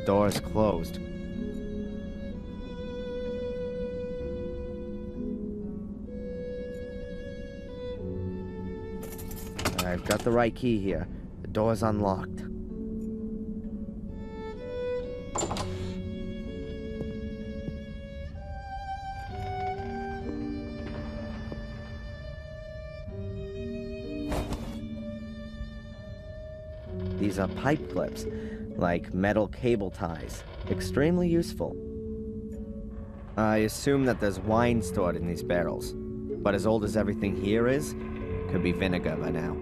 door is closed. I've got the right key here. The door's unlocked. These are pipe clips, like metal cable ties. Extremely useful. I assume that there's wine stored in these barrels, but as old as everything here is, could be vinegar by now.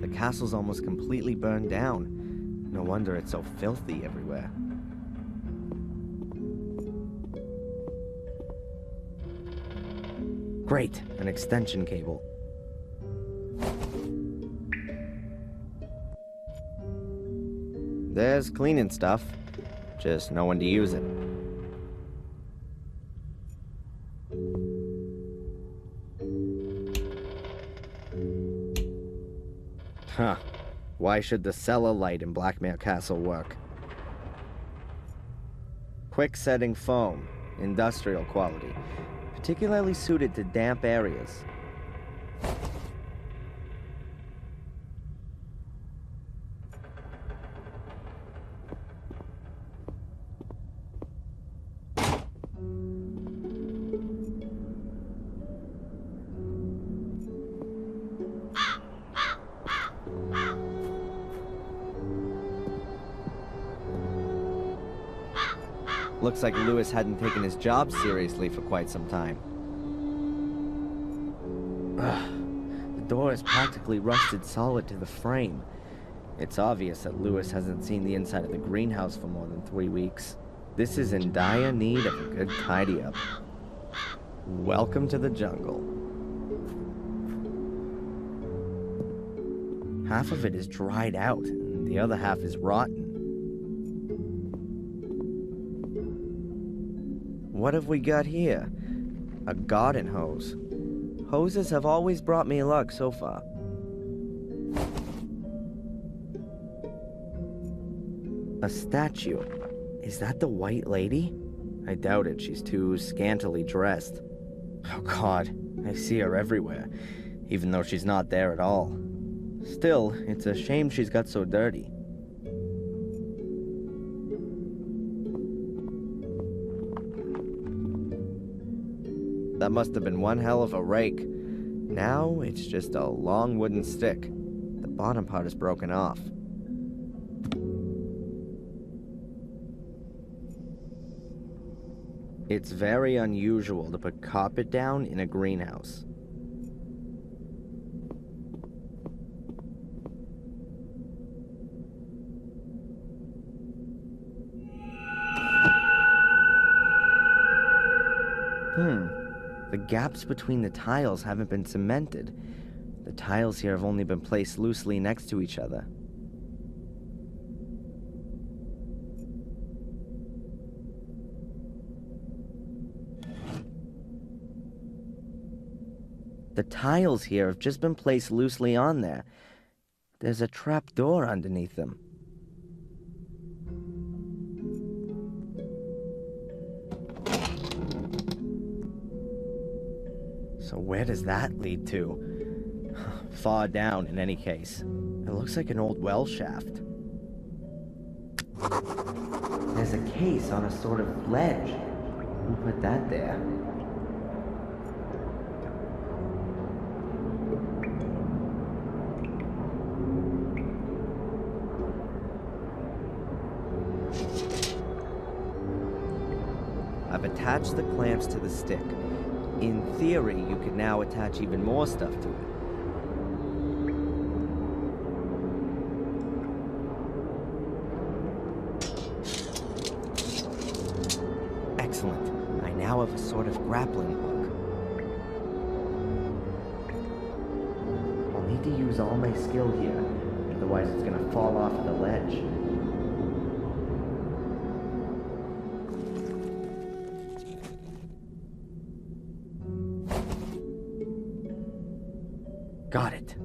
The castle's almost completely burned down. No wonder it's so filthy everywhere. Great, an extension cable. There's cleaning stuff, just no one to use it. Huh. Why should the cellar light in Blackmare Castle work? Quick setting foam, industrial quality, particularly suited to damp areas. Looks like Lewis hadn't taken his job seriously for quite some time. Ugh. The door is practically rusted solid to the frame. It's obvious that Lewis hasn't seen the inside of the greenhouse for more than 3 weeks. This is in dire need of a good tidy-up. Welcome to the jungle. Half of it is dried out, and the other half is rotten. What have we got here? A garden hose. Hoses have always brought me luck so far. A statue. Is that the White Lady? I doubt it. She's too scantily dressed. Oh God, I see her everywhere, even though she's not there at all. Still, it's a shame she's got so dirty. That must have been one hell of a rake. Now it's just a long wooden stick. The bottom part is broken off. It's very unusual to put carpet down in a greenhouse. The gaps between the tiles haven't been cemented. The tiles here have only been placed loosely next to each other. The tiles here have just been placed loosely on there. There's a trap door underneath them. So where does that lead to? Far down, in any case. It looks like an old well shaft. There's a case on a sort of ledge. Who put that there? I've attached the clamps to the stick. In theory, you could now attach even more stuff to it. Excellent. I now have a sort of grappling hook. I'll need to use all my skill here, otherwise it's gonna fall off the ledge. Got it.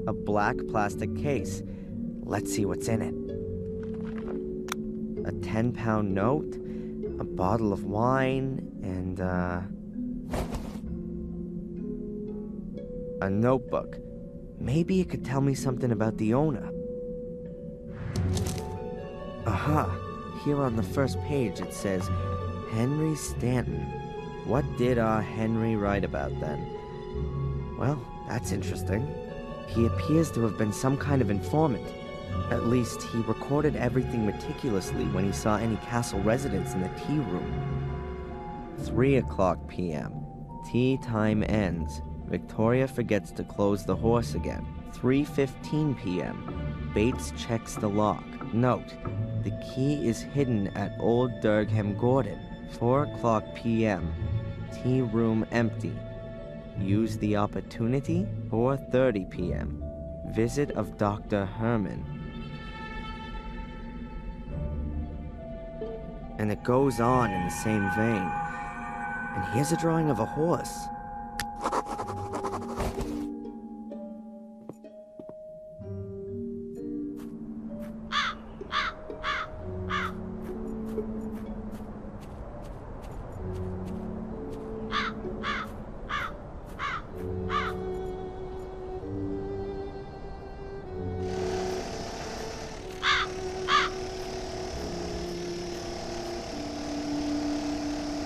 A black plastic case. Let's see what's in it. A 10-pound note, a bottle of wine, and, a notebook. Maybe it could tell me something about the owner. Aha! Here on the first page it says, Henry Stanton. What did our Henry write about then? Well, that's interesting. He appears to have been some kind of informant. At least, he recorded everything meticulously when he saw any castle residents in the tea room. 3:00 p.m. Tea time ends. Victoria forgets to close the horse again. 3:15 p.m. Bates checks the lock. Note, the key is hidden at Old Durgham Gordon. 4:00 p.m. Tea room empty. Use the opportunity. 4:30 p.m. Visit of Dr. Herman. And it goes on in the same vein. And here's a drawing of a horse.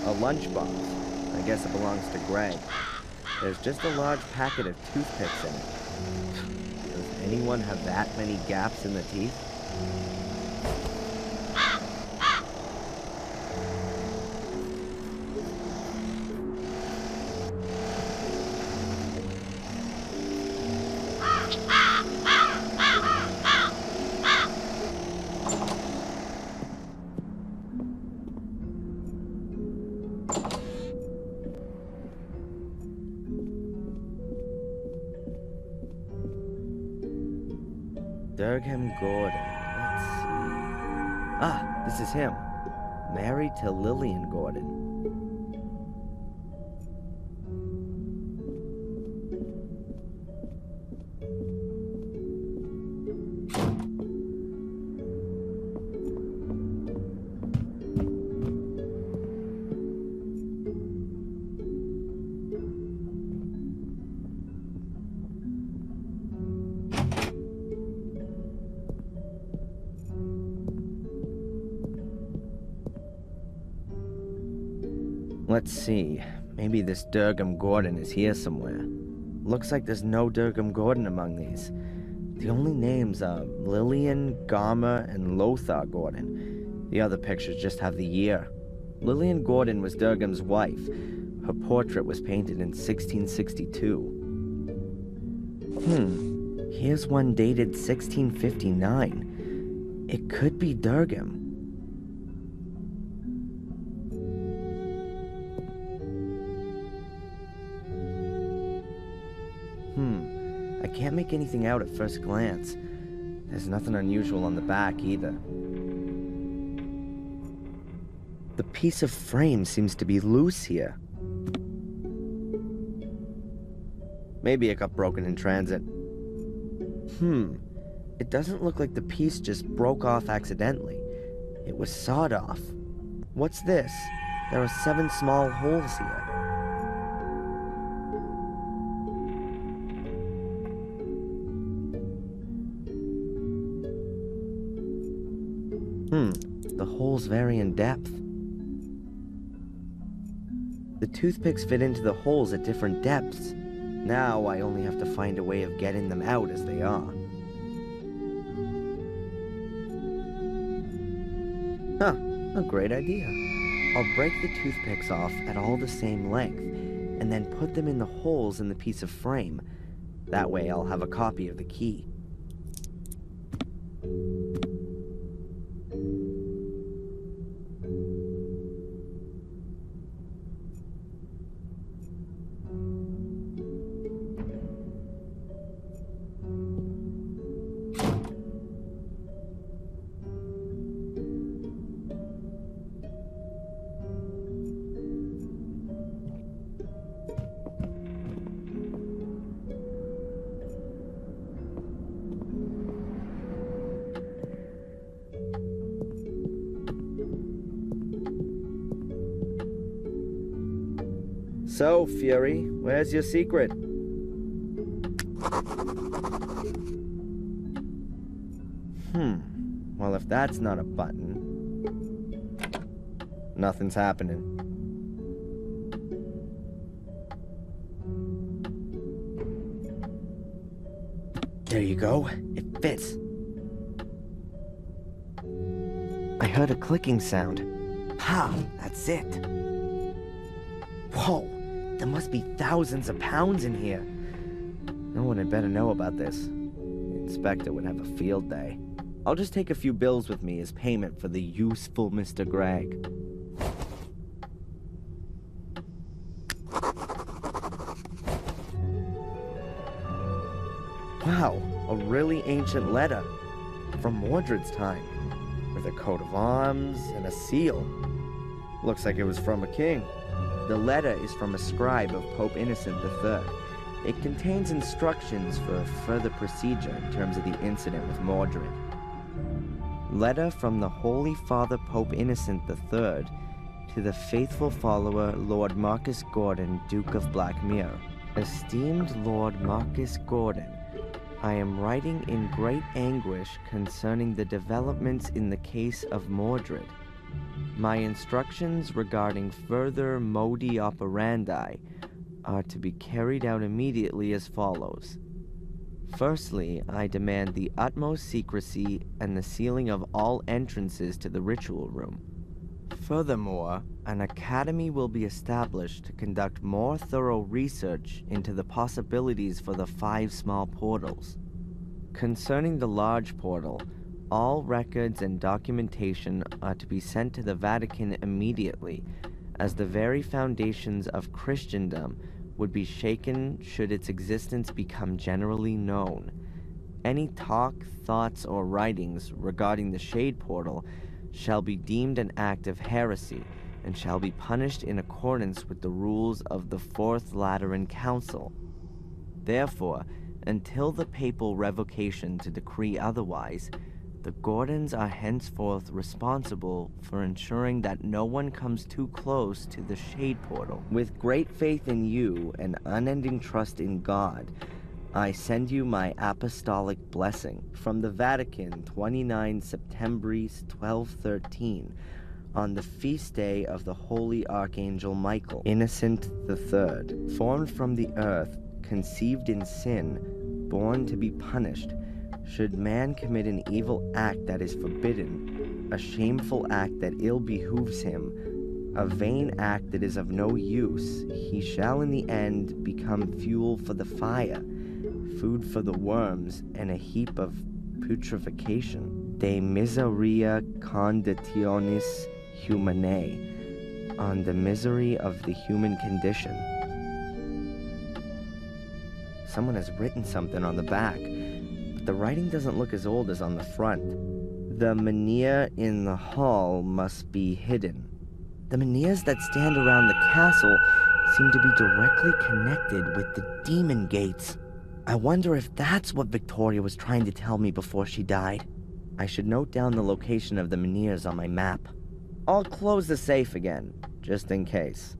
A lunchbox. I guess it belongs to Greg. There's just a large packet of toothpicks in it. Does anyone have that many gaps in the teeth? Durgham Gordon. Let's see. Ah, this is him. Married to Lillian Gordon. Let's see. Maybe this Durgham Gordon is here somewhere. Looks like there's no Durgham Gordon among these. The only names are Lillian, Garmer, and Lothar Gordon. The other pictures just have the year. Lillian Gordon was Durgham's wife. Her portrait was painted in 1662. Here's one dated 1659. It could be Durgham. I can't make anything out at first glance. There's nothing unusual on the back either. The piece of frame seems to be loose here. Maybe it got broken in transit. It doesn't look like the piece just broke off accidentally. It was sawed off. What's this? There are 7 small holes here. The holes vary in depth. The toothpicks fit into the holes at different depths. Now I only have to find a way of getting them out as they are. A great idea. I'll break the toothpicks off at all the same length, and then put them in the holes in the piece of frame. That way I'll have a copy of the key. So, Fury, where's your secret? Well, if that's not a button... Nothing's happening. There you go. It fits. I heard a clicking sound. Ha! That's it. Whoa! There must be thousands of pounds in here. No one had better know about this. The inspector would have a field day. I'll just take a few bills with me as payment for the useful Mr. Gregg. Wow, a really ancient letter from Mordred's time, with a coat of arms and a seal. Looks like it was from a king. The letter is from a scribe of Pope Innocent III. It contains instructions for further procedure in terms of the incident with Mordred. Letter from the Holy Father Pope Innocent III to the faithful follower Lord Marcus Gordon, Duke of Blackmere. Esteemed Lord Marcus Gordon, I am writing in great anguish concerning the developments in the case of Mordred. My instructions regarding further modus operandi are to be carried out immediately as follows. Firstly, I demand the utmost secrecy and the sealing of all entrances to the ritual room. Furthermore, an academy will be established to conduct more thorough research into the possibilities for the 5 small portals. Concerning the large portal, all records and documentation are to be sent to the Vatican immediately, as the very foundations of Christendom would be shaken should its existence become generally known. Any talk, thoughts, or writings regarding the Shade Portal shall be deemed an act of heresy and shall be punished in accordance with the rules of the Fourth Lateran Council. Therefore, until the papal revocation to decree otherwise, the Gordons are henceforth responsible for ensuring that no one comes too close to the Shade Portal. With great faith in you and unending trust in God, I send you my apostolic blessing from the Vatican, 29 Septembris 1213, on the feast day of the Holy Archangel Michael, Innocent III, formed from the earth, conceived in sin, born to be punished. Should man commit an evil act that is forbidden, a shameful act that ill behooves him, a vain act that is of no use, he shall in the end become fuel for the fire, food for the worms, and a heap of putrefaction. De miseria conditionis humanae, on the misery of the human condition. Someone has written something on the back. The writing doesn't look as old as on the front. The menhir in the hall must be hidden. The menhirs that stand around the castle seem to be directly connected with the demon gates. I wonder if that's what Victoria was trying to tell me before she died. I should note down the location of the menhirs on my map. I'll close the safe again, just in case.